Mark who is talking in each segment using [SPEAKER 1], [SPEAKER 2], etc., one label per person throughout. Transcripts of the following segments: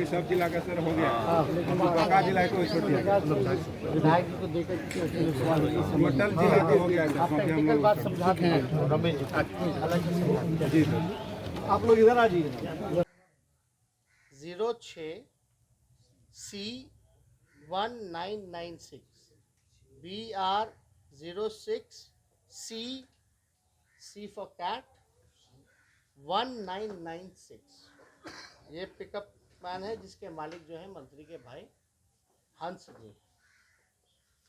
[SPEAKER 1] सब जिला का सर हो गया, बाका जिला को छोड़ दिया,
[SPEAKER 2] विधायक जी को देकर
[SPEAKER 1] टोटल जिला का हो गया।
[SPEAKER 2] आप टेक्निकल बात समझाते हैं रमेश जी अलग से समझाते
[SPEAKER 1] जी सर,
[SPEAKER 2] आप लोग इधर आ जाइए। 06C1996 BR06C for cat 1996 ये पिकअप मैन है जिसके मालिक जो है मंत्री के भाई हंस जी।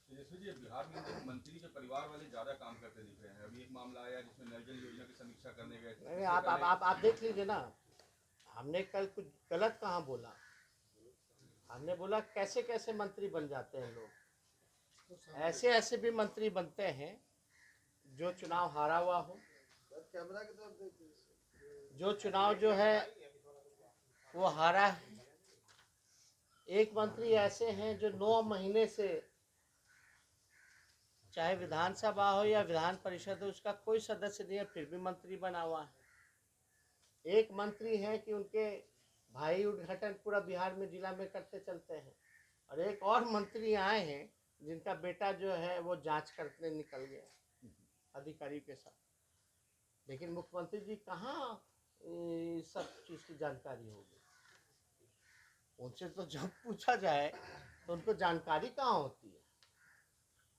[SPEAKER 3] जी बिहार में मंत्री के परिवार वाले ज्यादा काम करते दिख रहे हैं। अभी एक मामला आया जिसमें नल जल योजना की समीक्षा करने गए थे।
[SPEAKER 2] नहीं आप देख लीजिए ना, हमने कल कुछ गलत कहाँ बोला। हमने बोला कैसे कैसे मंत्री बन जाते हैं लोग, ऐसे ऐसे भी मंत्री बनते हैं जो चुनाव हारा हुआ हो, जो चुनाव जो है वो हारा है। एक मंत्री ऐसे हैं जो 9 महीने से चाहे विधानसभा हो या विधान परिषद हो उसका कोई सदस्य नहीं है, फिर भी मंत्री बना हुआ है। एक मंत्री है कि उनके भाई उद्घाटन पूरा बिहार में जिला में करते चलते हैं, और एक और मंत्री आए हैं जिनका बेटा जो है वो जांच करने निकल गया अधिकारी के साथ। लेकिन मुख्यमंत्री जी कहाँ सब चीज़ की जानकारी होगी, उनसे तो जब पूछा जाए तो उनको जानकारी कहाँ होती है।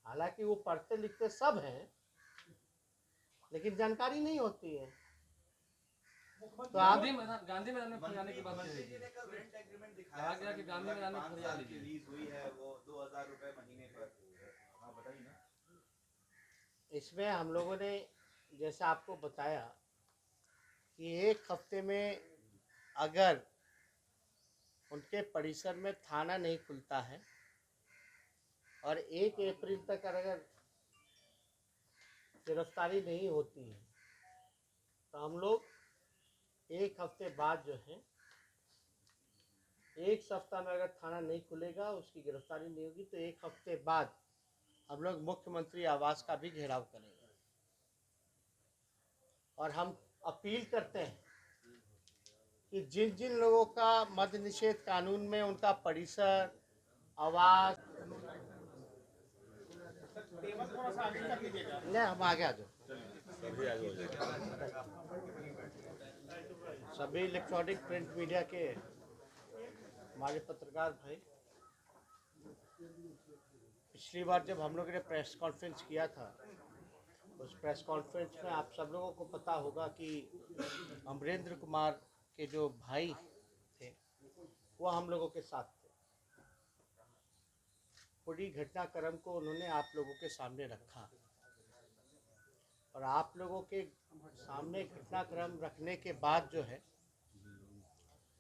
[SPEAKER 2] हालांकि वो पढ़ते लिखते सब हैं लेकिन जानकारी नहीं होती है। तो आप
[SPEAKER 4] गांधी मैदान में फरियाने की बात कहा गया कि गांधी मैदान में फरियाद रिलीज हुई है वो 2000 रुपए महीने पर। हाँ बताइए ना।
[SPEAKER 2] इसमें हम लोगों ने जैसा आपको बताया कि एक हफ्ते में अगर उनके परिसर में थाना नहीं खुलता है और 1 अप्रैल तक अगर गिरफ्तारी नहीं होती है तो हम लोग एक हफ्ते बाद जो है, एक सप्ताह में अगर थाना नहीं खुलेगा उसकी गिरफ्तारी नहीं होगी तो एक हफ्ते बाद हम लोग मुख्यमंत्री आवास का भी घेराव करेंगे। और हम अपील करते हैं कि जिन जिन लोगों का मद्य निषेध कानून में उनका परिसर आवास नहीं, हम आगे आ जाओ। सभी इलेक्ट्रॉनिक प्रिंट मीडिया के हमारे पत्रकार भाई, पिछली बार जब हम लोगों ने प्रेस कॉन्फ्रेंस किया था उस प्रेस कॉन्फ्रेंस में आप सब लोगों को पता होगा कि अमरेंद्र कुमार के जो भाई थे वो हम लोगों के साथ थे। पूरी घटनाक्रम को उन्होंने आप लोगों के सामने रखा और आप लोगों के सामने घटनाक्रम रखने के बाद जो है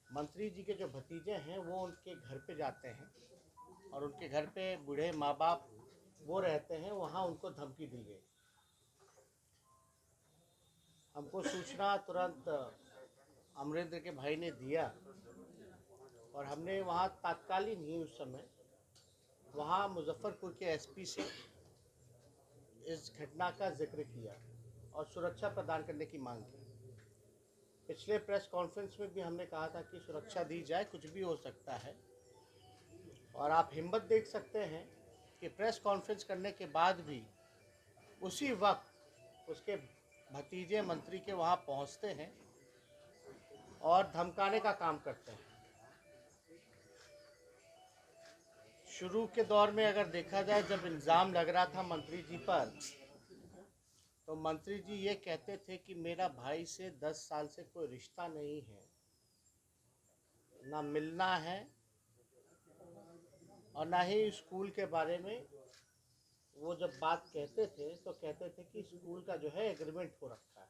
[SPEAKER 2] मंत्री जी के जो भतीजे हैं वो उनके घर पे जाते हैं और उनके घर पे बूढ़े माँ बाप वो रहते हैं, वहाँ उनको धमकी दी गई। हमको सूचना तुरंत अमरेंद्र के भाई ने दिया और हमने वहाँ तात्कालीन ही उस समय वहाँ मुजफ्फरपुर के एसपी से इस घटना का जिक्र किया और सुरक्षा प्रदान करने की मांग की। पिछले प्रेस कॉन्फ्रेंस में भी हमने कहा था कि सुरक्षा दी जाए, कुछ भी हो सकता है। और आप हिम्मत देख सकते हैं कि प्रेस कॉन्फ्रेंस करने के बाद भी उसी वक्त उसके भतीजे मंत्री के वहाँ पहुँचते हैं और धमकाने का काम करते हैं। शुरू के दौर में अगर देखा जाए, जब इल्ज़ाम लग रहा था मंत्री जी पर, तो मंत्री जी ये कहते थे कि मेरा भाई से 10 साल से कोई रिश्ता नहीं है, ना मिलना है और ना ही स्कूल के बारे में। वो जब बात कहते थे तो कहते थे कि स्कूल का जो है एग्रीमेंट हो रखा है।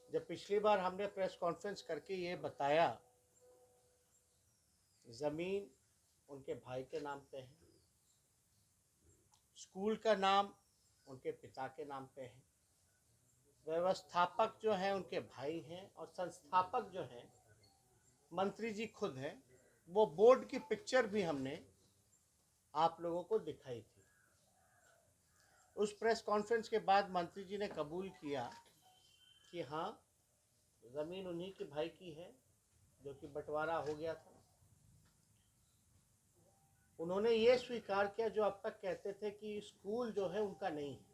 [SPEAKER 2] जब पिछली बार हमने प्रेस कॉन्फ्रेंस करके ये बताया, ज़मीन उनके भाई के नाम पे है, स्कूल का नाम उनके पिता के नाम पे है, व्यवस्थापक जो हैं उनके भाई हैं और संस्थापक जो हैं मंत्री जी खुद हैं। वो बोर्ड की पिक्चर भी हमने आप लोगों को दिखाई थी। उस प्रेस कॉन्फ्रेंस के बाद मंत्री जी ने कबूल किया कि हाँ, ज़मीन उन्हीं के भाई की है, जो कि बंटवारा हो गया था, उन्होंने ये स्वीकार किया, जो अब तक कहते थे कि स्कूल जो है उनका नहीं है,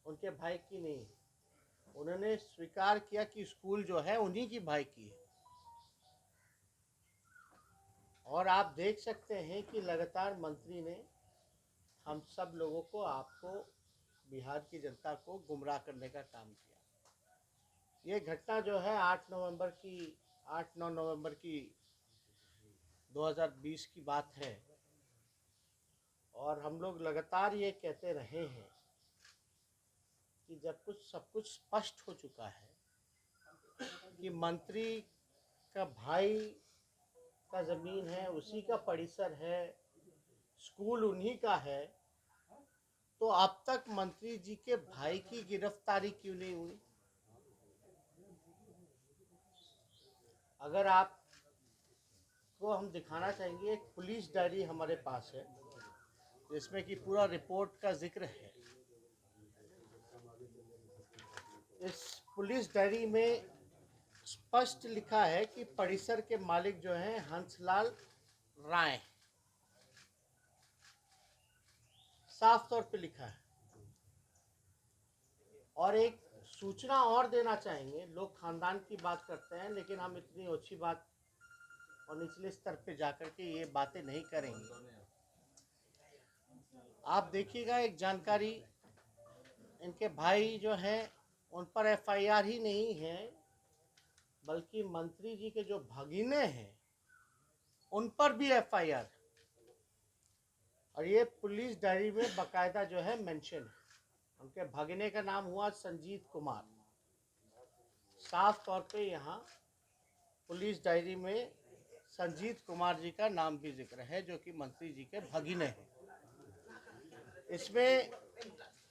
[SPEAKER 2] उनके भाई की नहीं है, उन्होंने स्वीकार किया कि स्कूल जो है उन्हीं की भाई की है। और आप देख सकते हैं कि लगातार मंत्री ने हम सब लोगों को, आपको, बिहार की जनता को गुमराह करने का काम किया। ये घटना जो है 8-9 नवंबर की 2020 की बात है, और हम लोग लगातार ये कहते रहे हैं कि जब सब कुछ स्पष्ट हो चुका है कि मंत्री का भाई का ज़मीन है, उसी का परिसर है, स्कूल उन्हीं का है, तो अब तक मंत्री जी के भाई की गिरफ्तारी क्यों नहीं हुई? अगर आपको हम दिखाना चाहेंगे, एक पुलिस डायरी हमारे पास है जिसमें कि पूरा रिपोर्ट का जिक्र है। इस पुलिस डायरी में स्पष्ट लिखा है कि परिसर के मालिक जो हैं हंसलाल राय, साफ तौर पे लिखा है। और एक सूचना और देना चाहेंगे, लोग खानदान की बात करते हैं, लेकिन हम इतनी ओछी बात और निचले स्तर पे जाकर के ये बातें नहीं करेंगे। आप देखिएगा, एक जानकारी, इनके भाई जो हैं उन पर एफआईआर ही नहीं है, बल्कि मंत्री जी के जो भगिने हैं उन पर भी एफआईआर है। और ये पुलिस डायरी में बाकायदा जो है मेंशन है। उनके भगिने का नाम हुआ संजीत कुमार। साफ तौर पे यहाँ पुलिस डायरी में संजीत कुमार जी का नाम भी जिक्र है, जो कि मंत्री जी के भगिने हैं। इसमें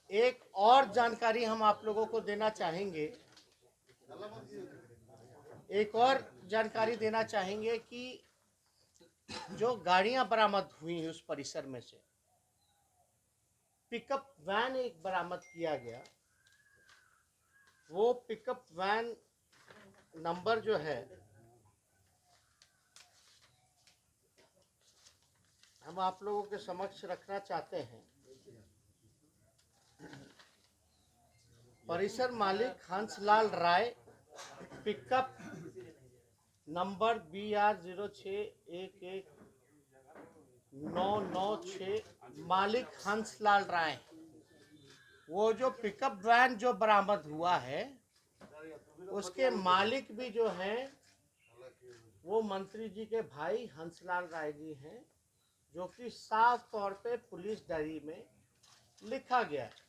[SPEAKER 2] एक और जानकारी हम आप लोगों को देना चाहेंगे, कि जो गाड़ियां बरामद हुई उस परिसर में से पिकअप वैन एक बरामद किया गया। वो पिकअप वैन नंबर जो है, हम आप लोगों के समक्ष रखना चाहते हैं। परिसर मालिक हंसलाल राय, पिकअप नंबर BR06119996, मालिक हंसलाल राय। वो जो पिकअप वैन जो बरामद हुआ है, उसके मालिक भी जो हैं वो मंत्री जी के भाई हंसलाल राय जी हैं, जो कि साफ तौर पे पुलिस डायरी में लिखा गया है।